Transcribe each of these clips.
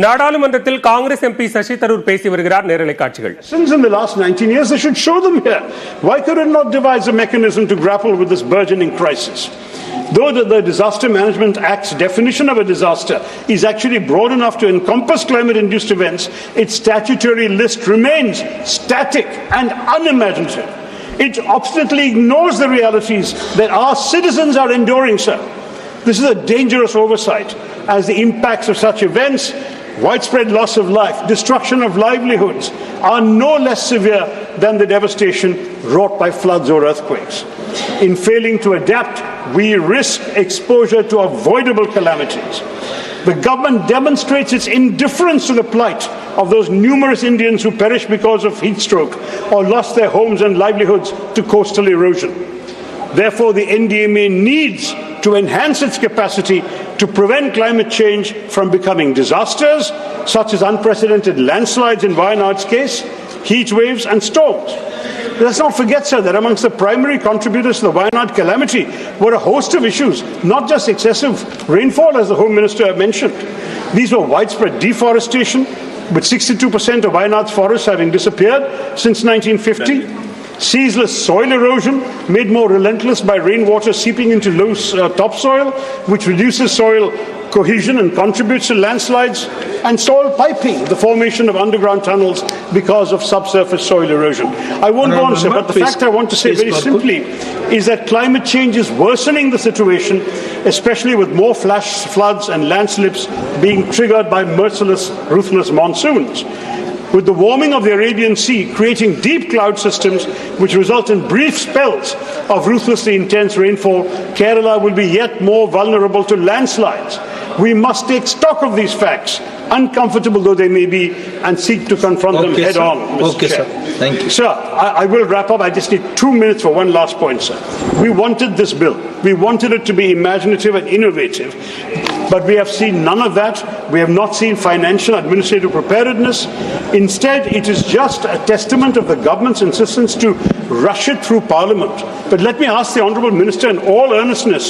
நாடாளுமன்றத்தில் காங்கிரஸ் எம்பி சசி தரூர் பேசி வருகிறார். நேரலை காட்சிகள். Since in the last 19 years, they should show them here. Why could it not devise a mechanism to grapple with this burgeoning crisis? Though the Disaster Management Act's definition of a disaster is actually broad enough to encompass climate-induced events, its statutory list remains static and unimaginative. It obstinately ignores the realities that our citizens are enduring, sir. This is a dangerous oversight, as the impacts of such events, widespread loss of life, destruction of livelihoods, are no less severe than the devastation wrought by floods or earthquakes. In failing to adapt, we risk exposure to avoidable calamities. The government demonstrates its indifference to the plight of those numerous Indians who perished because of heat stroke or lost their homes and livelihoods to coastal erosion. Therefore, the NDMA needs to enhance its capacity to prevent climate change from becoming disasters, such as unprecedented landslides in Wayanad's case, heat waves and storms. Let's not forget, sir, that amongst the primary contributors to the Wayanad calamity were a host of issues, not just excessive rainfall, as the Home Minister mentioned. These were widespread deforestation, with 62% of Wayanad's forests having disappeared since 1950. Ceaseless soil erosion, made more relentless by rainwater seeping into loose topsoil, which reduces soil cohesion and contributes to landslides, and soil piping, the formation of underground tunnels because of subsurface soil erosion. I won't go on, sir, but the fact I want to say very simply is that climate change is worsening the situation, especially with more flash floods and landslips being triggered by merciless, ruthless monsoons. With the warming of the Arabian Sea creating deep cloud systems which result in brief spells of ruthlessly intense rainfall, Kerala will be yet more vulnerable to landslides. We must take stock of these facts, uncomfortable though they may be, and seek to confront them head on, Mr. Chair. Thank you. Sir, I will wrap up. I just need 2 minutes for one last point, sir. We wanted this bill. We wanted it to be imaginative and innovative. But we have seen none of that. We have not seen financial administrative preparedness. Instead, it is just a testament of the government's insistence to rush it through Parliament. But let me ask the Honourable Minister in all earnestness,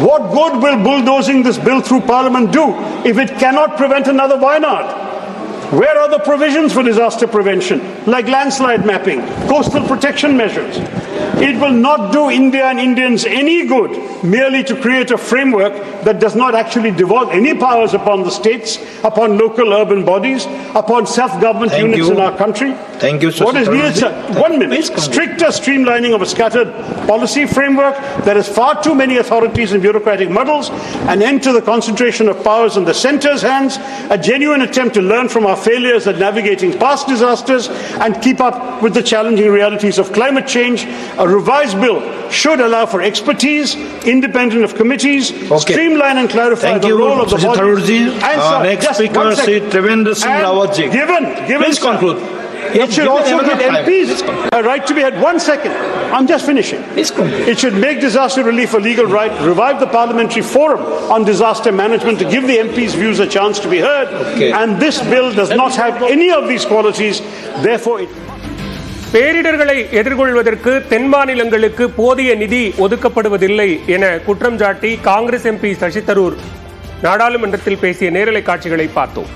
what good will bulldozing this bill through Parliament do if it cannot prevent another Wayanad? Where are the provisions for disaster prevention, like landslide mapping, coastal protection measures? It will not do India and Indians any good merely to create a framework that does not actually devolve any powers upon the states, upon local urban bodies, upon self-government units in our country. Thank you, Shashi. What is needed, sir? 1 minute. Stricter streamlining of a scattered policy framework that has far too many authorities and bureaucratic muddles, an end to the concentration of powers in the centre's hands, a genuine attempt to learn from our failures at navigating past disasters and keep up with the challenging realities of climate change. A revised bill should allow for expertise, independent of committees, streamline and clarify the role of the body. Next speaker, Sri Trivendra Singh Rawat ji. Please conclude. It should also give MPs a right to be heard. 1 second. I'm just finishing. It should make disaster relief a legal right, revive the parliamentary forum on disaster management to give the MPs' views a chance to be heard. And this bill does not have any of these qualities. Therefore, பேரிடர்களை எதிர்கொள்வதற்கு தென் மாநிலங்களுக்கு போதிய நிதி ஒதுக்கப்படுவதில்லை என குற்றம் சாட்டி Congress MP Sasi Tharoor நாடாளுமன்றத்தில் பேசிய நேரலை காட்சிகளை பார்த்தோம்.